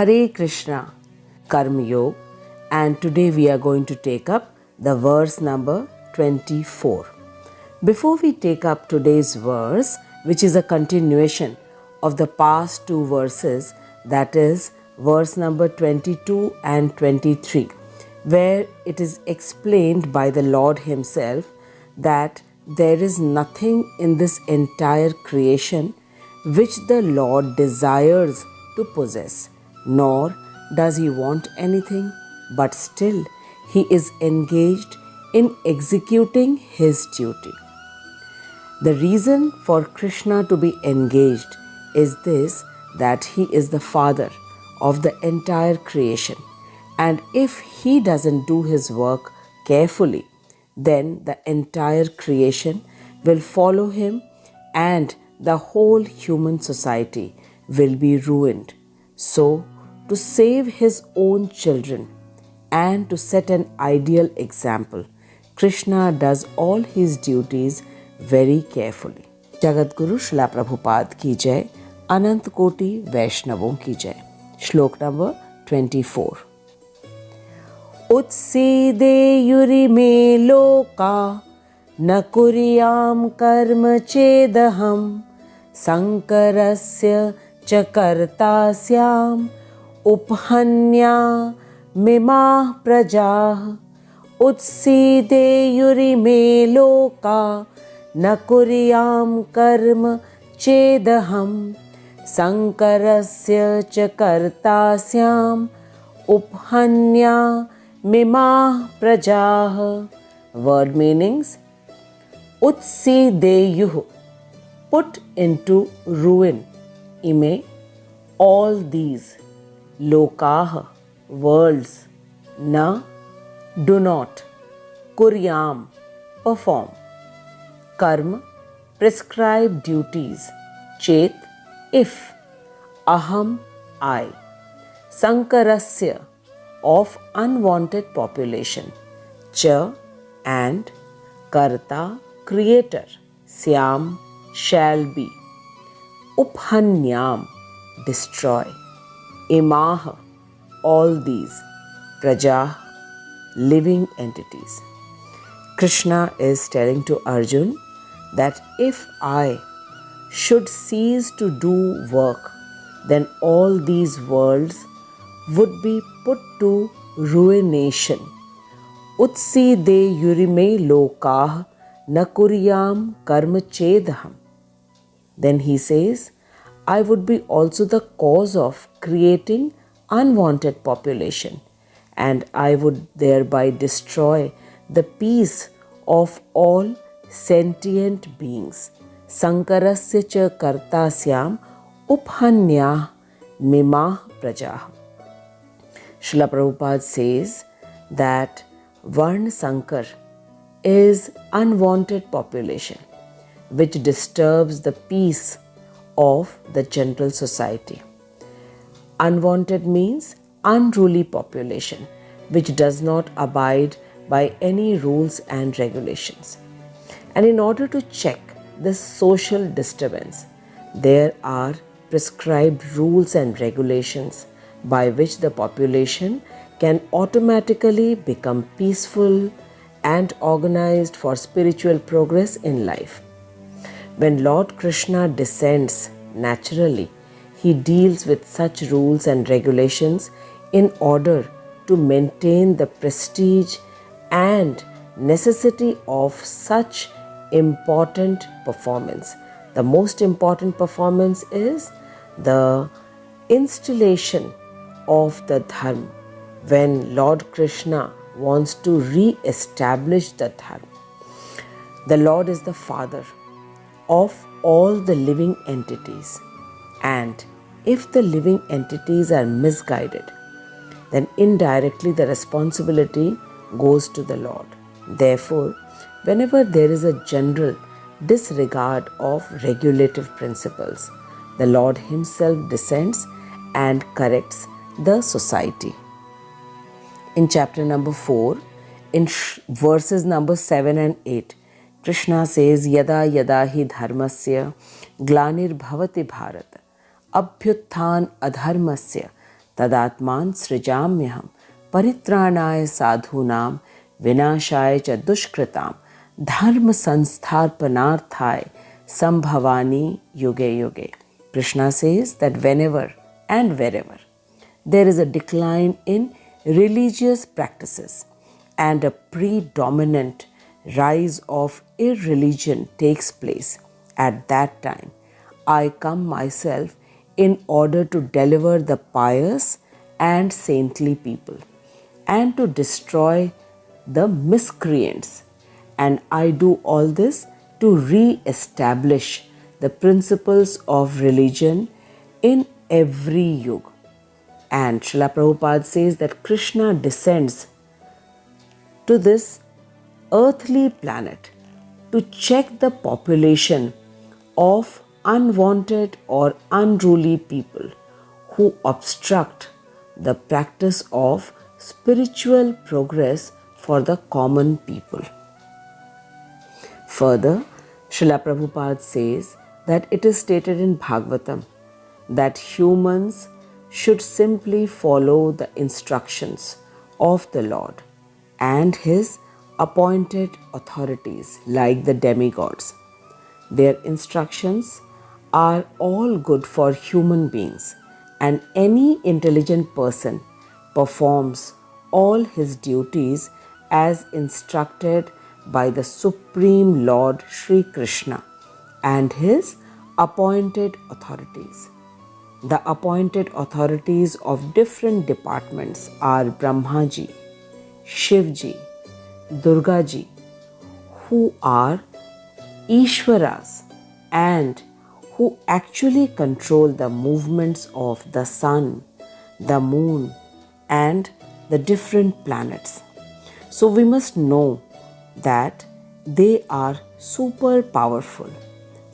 Hare Krishna, Karma Yoga, and today we are going to take up the verse number 24. Before we take up today's verse, which is a continuation of the past two verses, that is verse number 22 and 23, where it is explained by the Lord Himself that there is nothing in this entire creation which the Lord desires to possess, nor does He want anything, but still He is engaged in executing His duty. The reason for Krishna to be engaged is this, that He is the Father of the entire creation, and if He doesn't do His work carefully, then the entire creation will follow Him and the whole human society will be ruined. So, to save His own children and to set an ideal example, Krishna does all His duties very carefully. Jagat Guru Srila Prabhupada ki jai, Anant Koti Vaishnavon ki jai. Shlok number 24. Utsideyuri me loka na kuryam karma chedaham sankarasya cha kartasyam uphanya mimah prajah. Utsideyuri me loka na kuryam karma chedaham sankarasya cha kartasyam uphanya mimah prajah. Word meanings: Utsideyuh, put into ruin, ime, all these, lokah, worlds, na, do not, kuryam, perform, karma, prescribed duties, chet, if, aham, I, sankarasya, of unwanted population, cha, and, karta, creator, syam, shall be, uphanyam, destroy, imah, all these, prajah, living entities. Krishna is telling to Arjun that if I should cease to do work, then all these worlds would be put to ruination. Utsideyurime lokah na kuryam karma chedaham. Then he says, I would be also the cause of creating unwanted population, and I would thereby destroy the peace of all sentient beings. Sankarasya cha kartasyam uphanya mimah prajah. Srila Prabhupada says that Varna Sankar is unwanted population which disturbs the peace of the general society. Unwanted means unruly population which does not abide by any rules and regulations. And in order to check this social disturbance, there are prescribed rules and regulations by which the population can automatically become peaceful and organized for spiritual progress in life. When Lord Krishna descends naturally, He deals with such rules and regulations in order to maintain the prestige and necessity of such important performance. The most important performance is the installation of the dharma, when Lord Krishna wants to re-establish the dharma. The Lord is the Father of all the living entities, and if the living entities are misguided, then indirectly the responsibility goes to the Lord. Therefore, whenever there is a general disregard of regulative principles, the Lord Himself descends and corrects the society. In chapter number 4, in verses number 7 and 8, Krishna says, Yada yada hi dharmasya glanir bhavati bharat abhyuthan adharmasya tadatman srijamyaham paritranaya sadhunam vinashaya cha dushkritam dharma sanstharpanarthaya sambhavani yuge yuge. Krishna says that whenever and wherever there is a decline in religious practices and a predominant rise of irreligion takes place, at that time I come myself in order to deliver the pious and saintly people and to destroy the miscreants. And I do all this to re-establish the principles of religion in every yuga. And Srila Prabhupada says that Krishna descends to this earthly planet to check the population of unwanted or unruly people who obstruct the practice of spiritual progress for the common people. Further, Srila Prabhupada says that it is stated in Bhagwatam that humans should simply follow the instructions of the Lord and His appointed authorities like the demigods. Their instructions are all good for human beings, and any intelligent person performs all his duties as instructed by the Supreme Lord Sri Krishna and His appointed authorities. The appointed authorities of different departments are Brahmaji, Shivji, Durgaji, who are Ishwaras and who actually control the movements of the sun, the moon, and the different planets. So we must know that they are super powerful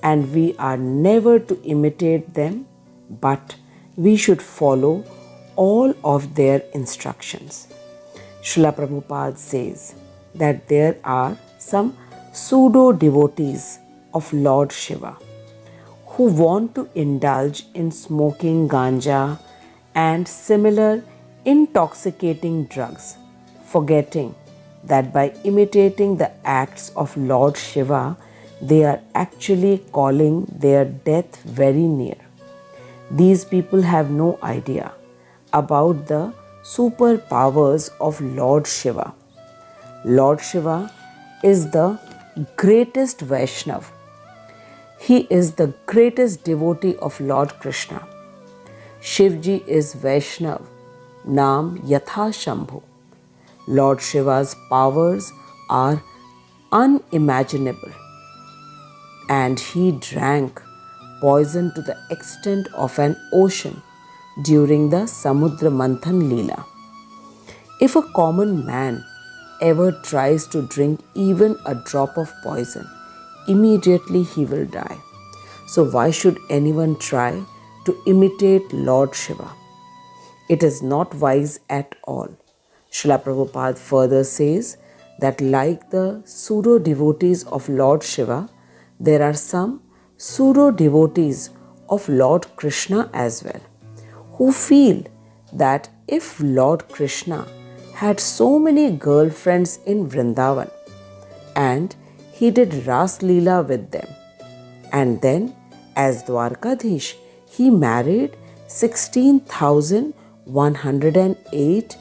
and we are never to imitate them, but we should follow all of their instructions. Srila Prabhupada says that there are some pseudo-devotees of Lord Shiva who want to indulge in smoking ganja and similar intoxicating drugs, forgetting that by imitating the acts of Lord Shiva, they are actually calling their death very near. These people have no idea about the superpowers of Lord Shiva. Lord Shiva is the greatest Vaishnav. He is the greatest devotee of Lord Krishna. Shivji is Vaishnav, Naam Yatha Shambhu. Lord Shiva's powers are unimaginable, and he drank poison to the extent of an ocean during the Samudra Manthan Leela. If a common man ever tries to drink even a drop of poison, immediately he will die. So why should anyone try to imitate Lord Shiva? It is not wise at all. Srila Prabhupada further says that like the pseudo-devotees of Lord Shiva, there are some pseudo-devotees of Lord Krishna as well, who feel that if Lord Krishna had so many girlfriends in Vrindavan and he did Ras Leela with them, and then as Dwarkadhish he married 16,108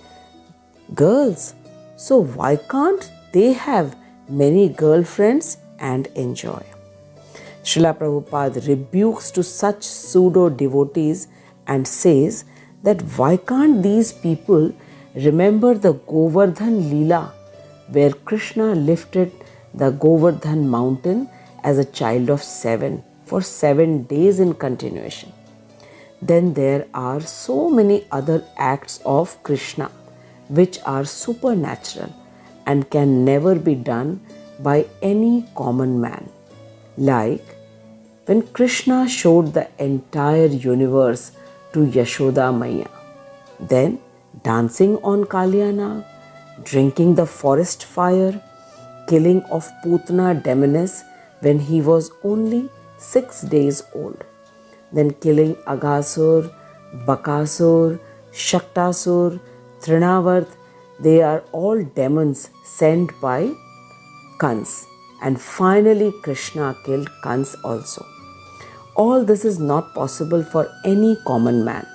girls, so why can't they have many girlfriends and enjoy? Srila Prabhupada rebukes to such pseudo-devotees and says that why can't these people remember the Govardhan Leela where Krishna lifted the Govardhan mountain as a child of 7 for 7 days in continuation? Then there are so many other acts of Krishna which are supernatural and can never be done by any common man. Like when Krishna showed the entire universe to Yashoda Maya, then dancing on Kalyana, drinking the forest fire, killing of Putna Demonis when he was only 6 days old, then killing Aghasur, Bakasur, Shaktasur, Trinavarth, they are all demons sent by Kans. And finally, Krishna killed Kans also. All this is not possible for any common man.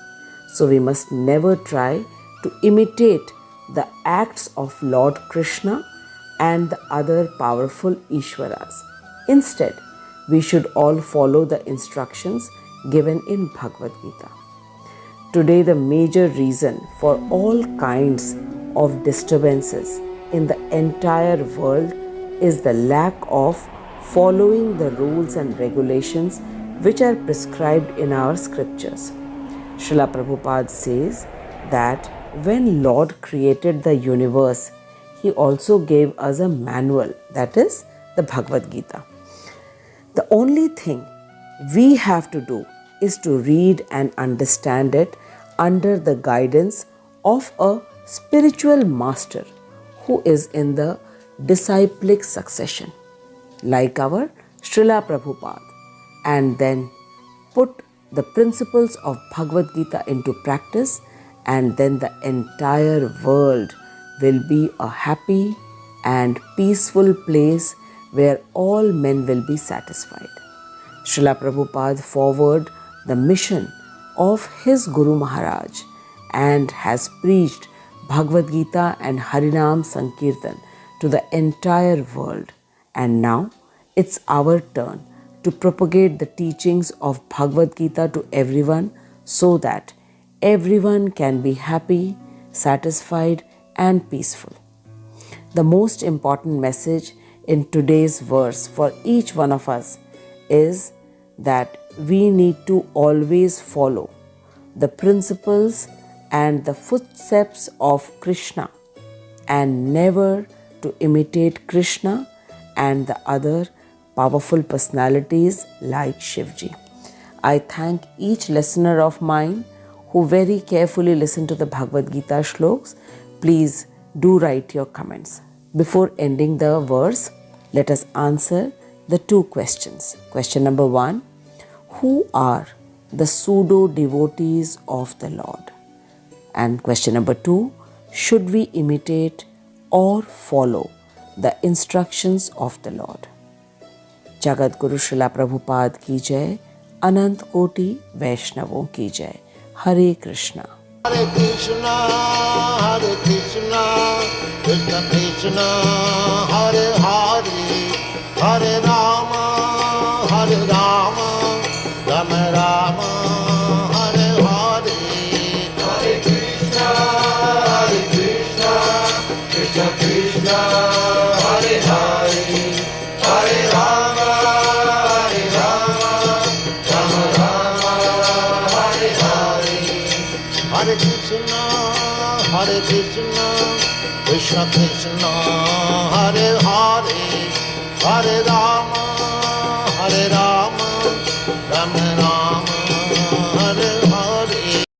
So we must never try to imitate the acts of Lord Krishna and the other powerful Ishwaras. Instead, we should all follow the instructions given in Bhagwat Gita. Today, the major reason for all kinds of disturbances in the entire world is the lack of following the rules and regulations which are prescribed in our scriptures. Srila Prabhupada says that when Lord created the universe, He also gave us a manual, that is the Bhagavad Gita. The only thing we have to do is to read and understand it under the guidance of a spiritual master who is in the disciplic succession, like our Srila Prabhupada, and then put the principles of Bhagavad Gita into practice, and then the entire world will be a happy and peaceful place where all men will be satisfied. Srila Prabhupada forwarded the mission of his Guru Maharaj and has preached Bhagavad Gita and Harinam Sankirtan to the entire world. And now it's our turn to propagate the teachings of Bhagavad Gita to everyone so that everyone can be happy, satisfied, and peaceful. The most important message in today's verse for each one of us is that we need to always follow the principles and the footsteps of Krishna and never to imitate Krishna and the other powerful personalities like Shivji. I thank each listener of mine who very carefully listen to the Bhagavad Gita shlokas. Please do write your comments. Before ending the verse, let us answer the two questions. Question number 1. Who are the pseudo devotees of the Lord? And question number 2. Should we imitate or follow the instructions of the Lord? Jagat Guru Srila Prabhupada ki jai, Anant Koti Vaishnavon ki jai. Hare Krishna. Hare Krishna, Krishna Krishna, Hare Hare, Hare Rama, Rama Rama, Hare Hare. Hare Krishna, Krishna Krishna, Hare Hare, Hare Rama, Rama Rama, Hare Hare. Hare Krishna, Krishna Krishna, Hare Hare, Hare Rama,